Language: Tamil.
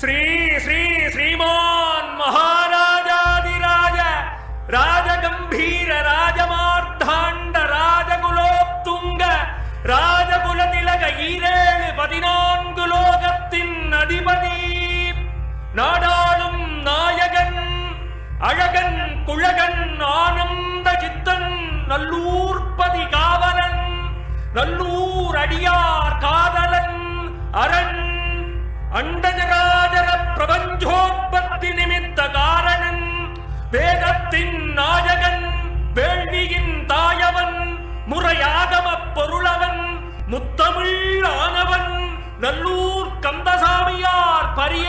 श्री श्री श्रीमान महाराजाधिराज राजगंभीर राजमार्तांड राजकुलोत्तुंग राजकुलतिलक ஈரேழு 14 லோகத்தின் அதிபதி நாடாளும் நாயகன் அழகன் குழகன் ஆனந்த சித்தன் நல்லூர்பதி காவலன் நல்லூர் அடியார் காதலன் அரண் அண்டஜராஜர பிரபஞ்சோத்பத்தி நிமித்த காரணன் வேதத்தின் நாயகன் வேள்வியின் தாயவன் முறையாகம பொருளவன் முத்தமிழ் ஆனவன் நல்லூர் கந்தசாமியார் பரி